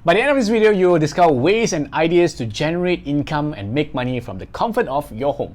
By the end of this video, you will discover ways and ideas to generate income and make money from the comfort of your home.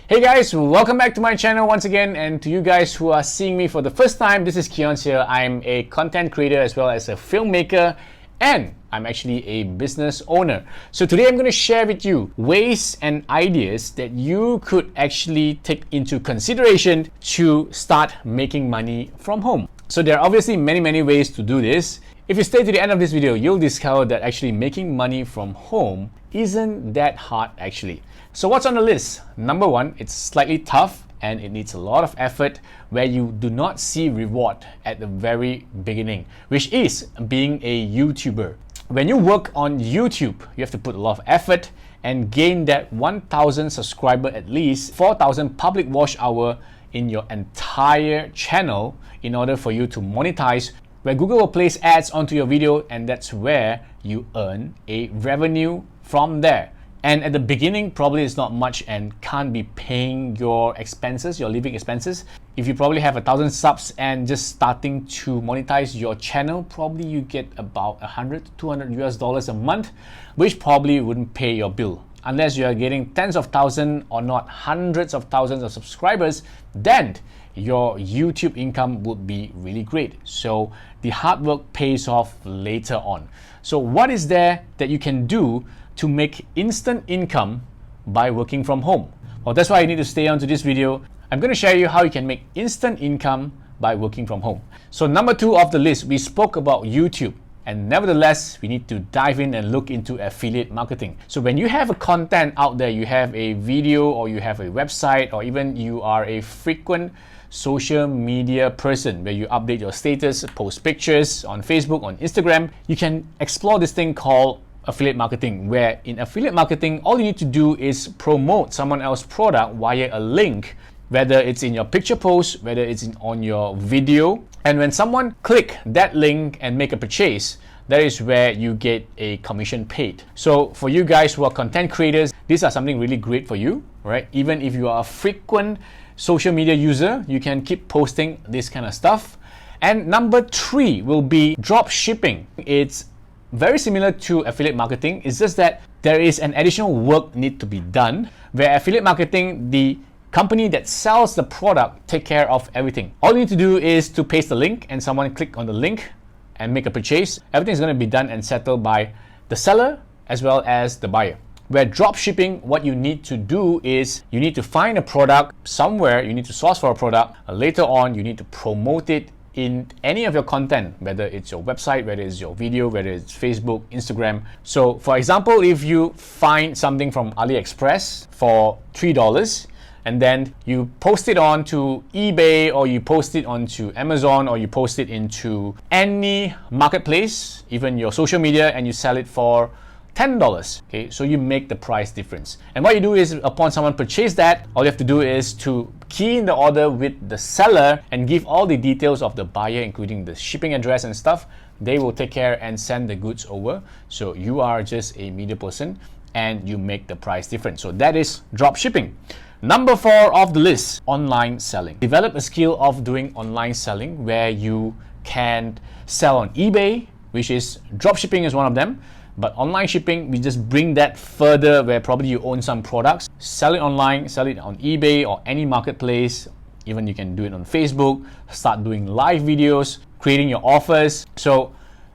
Hey guys, welcome back to my channel once again, and to you guys who are seeing me for the first time, this is Keon here. I'm a content creator as well as a filmmaker, and I'm actually a business owner. So today I'm going to share with you ways and ideas that you could actually take into consideration to start making money from home. So there are obviously many ways to do this. If you stay to the end of this video, you'll discover that actually making money from home isn't that hard actually. So what's on the list? Number one, it's slightly tough and it needs a lot of effort where you do not see reward at the very beginning, which is being a YouTuber. When you work on YouTube, you have to put a lot of effort and gain that 1,000 subscriber, at least 4,000 public watch hour in your entire channel in order for you to monetize, where Google will place ads onto your video, and that's where you earn a revenue from there. And at the beginning, probably it's not much and can't be paying your expenses, your living expenses. If you probably have 1,000 subs and just starting to monetize your channel, probably you get about $100 to $200 a month, which probably wouldn't pay your bill. Unless you are getting tens of thousands or not hundreds of thousands of subscribers, then your YouTube income would be really great. So the hard work pays off later on. So what is there that you can do to make instant income by working from home? Well, that's why you need to stay on to this video. I'm going to share you how you can make instant income by working from home. So number two of the list, we spoke about YouTube. And nevertheless, we need to dive in and look into affiliate marketing. So when you have a content out there, you have a video or you have a website, or even you are a frequent social media person where you update your status, post pictures on Facebook, on Instagram, you can explore this thing called affiliate marketing, where in affiliate marketing, all you need to do is promote someone else's product via a link, whether it's in your picture post, whether it's on your video. And when someone click that link and make a purchase, that is where you get a commission paid. So for you guys who are content creators, these are something really great for you, right? Even if you are a frequent social media user, you can keep posting this kind of stuff. And number three will be drop shipping. It's very similar to affiliate marketing. It's just that there is an additional work need to be done, where affiliate marketing, the company that sells the product take care of everything. All you need to do is to paste the link and someone click on the link and make a purchase. Everything is going to be done and settled by the seller as well as the buyer. Where drop shipping, what you need to do is you need to find a product somewhere, you need to source for a product. Later on, you need to promote it in any of your content, whether it's your website, whether it's your video, whether it's Facebook, Instagram. So for example, if you find something from AliExpress for $3, and then you post it on to eBay, or you post it onto Amazon, or you post it into any marketplace, even your social media, and you sell it for $10. Okay, so you make the price difference. And what you do is, upon someone purchase that, all you have to do is to key in the order with the seller and give all the details of the buyer, including the shipping address and stuff. They will take care and send the goods over. So you are just a media person and you make the price difference. So that is drop shipping. Number four of the list, online selling. Develop a skill of doing online selling where you can sell on eBay, which is drop shipping is one of them. But online shipping, we just bring that further, where probably you own some products, sell it online, sell it on eBay or any marketplace. Even you can do it on Facebook, start doing live videos, creating your offers. So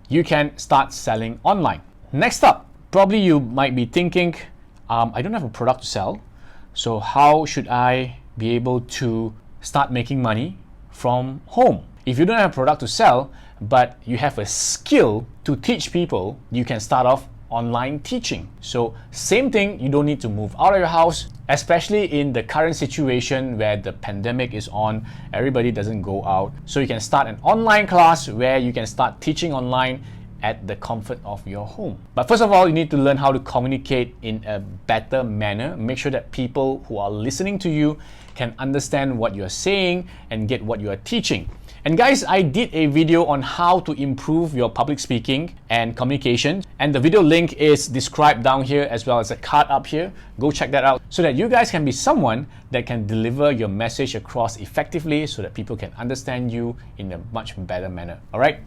you can start selling online. Next up, probably you might be thinking, I don't have a product to sell. So how should I be able to start making money from home? If you don't have a product to sell, but you have a skill to teach people, you can start off online teaching. So same thing, you don't need to move out of your house, especially in the current situation where the pandemic is on, everybody doesn't go out. So you can start an online class where you can start teaching online at the comfort of your home. But first of all, you need to learn how to communicate in a better manner. Make sure that people who are listening to you can understand what you're saying and get what you are teaching. And guys, I did a video on how to improve your public speaking and communication, and the video link is described down here as well as a card up here. Go check that out so that you guys can be someone that can deliver your message across effectively so that people can understand you in a much better manner. All right?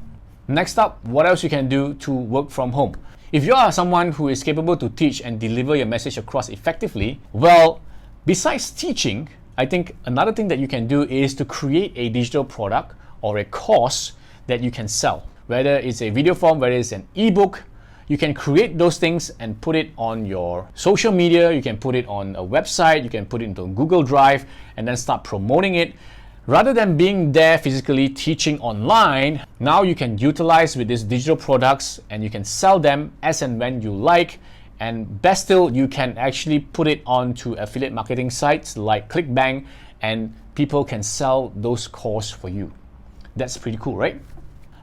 Next up, what else you can do to work from home? If you are someone who is capable to teach and deliver your message across effectively, well, besides teaching, I think another thing that you can do is to create a digital product or a course that you can sell. Whether it's a video form, whether it's an ebook, you can create those things and put it on your social media, you can put it on a website, you can put it into Google Drive and then start promoting it. Rather than being there physically teaching online, now you can utilize with these digital products and you can sell them as and when you like. And best still, you can actually put it onto affiliate marketing sites like ClickBank and people can sell those courses for you. That's pretty cool, right?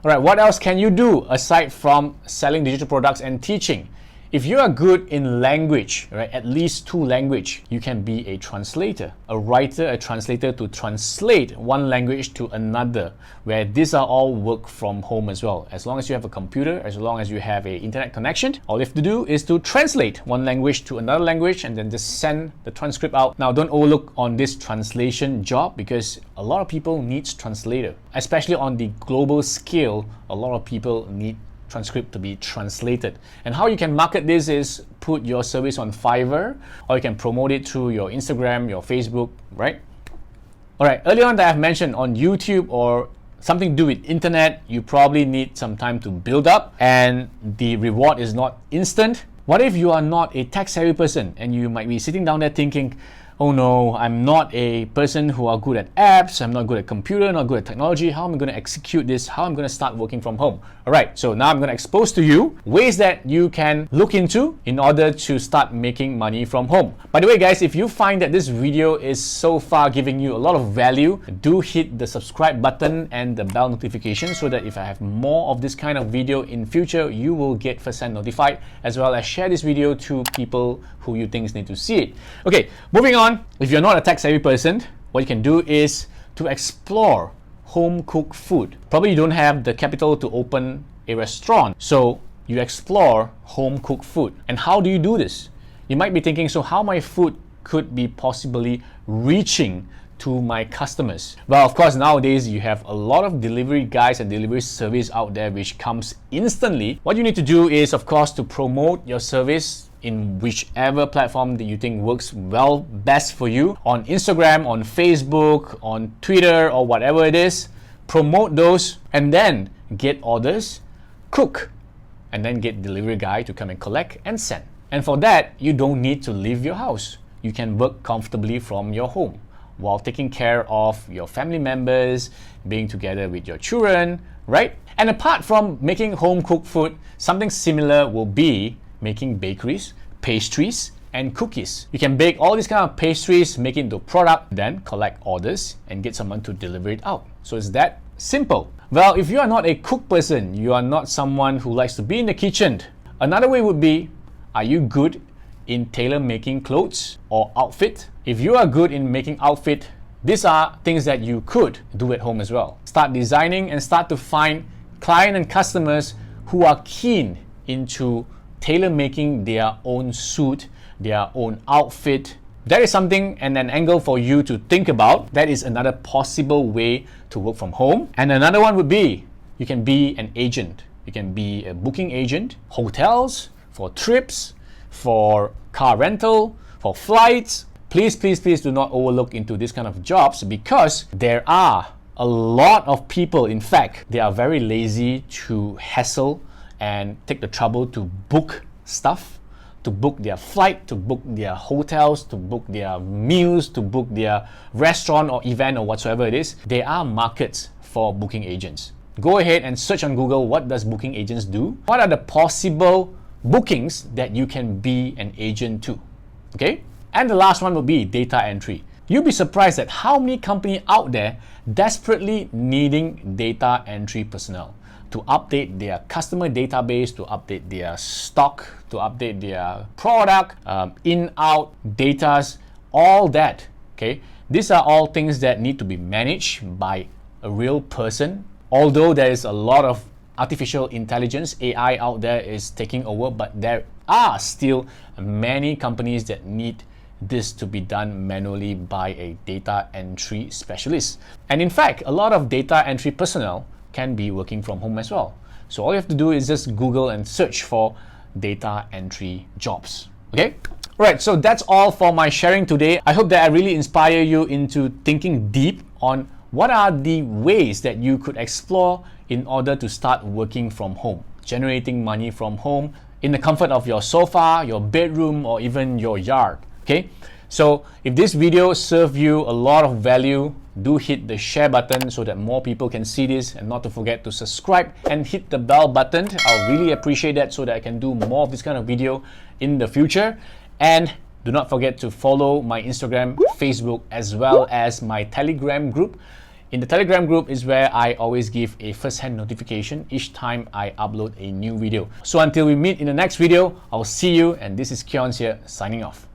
All right, what else can you do aside from selling digital products and teaching? If you are good in language, right, at least 2 languages, you can be a translator, a writer, a translator to translate one language to another, where these are all work from home as well. As long as you have a computer, as long as you have an internet connection, all you have to do is to translate one language to another language and then just send the transcript out. Now, don't overlook on this translation job because a lot of people need translator, especially on the global scale. A lot of people need transcript to be translated. And how you can market this is put your service on Fiverr, or you can promote it through your Instagram, your Facebook, right? All right, earlier on that I've mentioned on YouTube or something to do with internet, you probably need some time to build up and the reward is not instant. What if you are not a tech savvy person and you might be sitting down there thinking, oh no, I'm not a person who are good at apps, I'm not good at computer, not good at technology, how am I going to execute this, how am I going to start working from home? Alright, so now I'm going to expose to you ways that you can look into in order to start making money from home. By the way guys, if you find that this video is so far giving you a lot of value, do hit the subscribe button and the bell notification so that if I have more of this kind of video in future, you will get first-hand notified, as well as share this video to people who you think need to see it. Okay, moving on. If you're not a tech-savvy person, what you can do is to explore home-cooked food. Probably you don't have the capital to open a restaurant, so you explore home-cooked food. And how do you do this? You might be thinking, so how my food could be possibly reaching to my customers? Well, of course, nowadays you have a lot of delivery guys and delivery service out there which comes instantly. What you need to do is, of course, to promote your service in whichever platform that you think works well best for you, on Instagram, on Facebook, on Twitter, or whatever it is. Promote those and then get orders, cook, and then get delivery guy to come and collect and send. And for that, you don't need to leave your house. You can work comfortably from your home while taking care of your family members, being together with your children, right? And apart from making home cooked food, something similar will be making bakeries, pastries, and cookies. You can bake all these kind of pastries, make it into a product, then collect orders and get someone to deliver it out. So it's that simple. Well, if you are not a cook person, you are not someone who likes to be in the kitchen, another way would be, are you good in tailor making clothes or outfit? If you are good in making outfit, these are things that you could do at home as well. Start designing and start to find clients and customers who are keen into tailor making their own suit, their own outfit. That is something and an angle for you to think about. That is another possible way to work from home. And another one would be, you can be an agent. You can be a booking agent, hotels, for trips, for car rental, for flights. Please, please, please do not overlook into this kind of jobs because there are a lot of people, in fact, they are very lazy to hassle and take the trouble to book stuff, to book their flight, to book their hotels, to book their meals, to book their restaurant or event or whatsoever it is. There are markets for booking agents. Go ahead and search on Google, what does booking agents do? What are the possible bookings that you can be an agent to? Okay? And the last one will be data entry. You'll be surprised at how many companies out there desperately needing data entry personnel to update their customer database, to update their stock, to update their product, in-out datas, all that. Okay, these are all things that need to be managed by a real person. Although there is a lot of artificial intelligence, AI out there is taking over, but there are still many companies that need this to be done manually by a data entry specialist. And in fact, a lot of data entry personnel can be working from home as well. So all you have to do is just Google and search for data entry jobs. Okay? Alright, so that's all for my sharing today. I hope that I really inspire you into thinking deep on what are the ways that you could explore in order to start working from home, generating money from home in the comfort of your sofa, your bedroom, or even your yard. Okay? So if this video served you a lot of value, do hit the share button so that more people can see this, and not to forget to subscribe and hit the bell button. I'll really appreciate that so that I can do more of this kind of video in the future. And do not forget to follow my Instagram, Facebook, as well as my Telegram group. In the Telegram group is where I always give a first-hand notification each time I upload a new video. So until we meet in the next video, I'll see you, and this is Kions here signing off.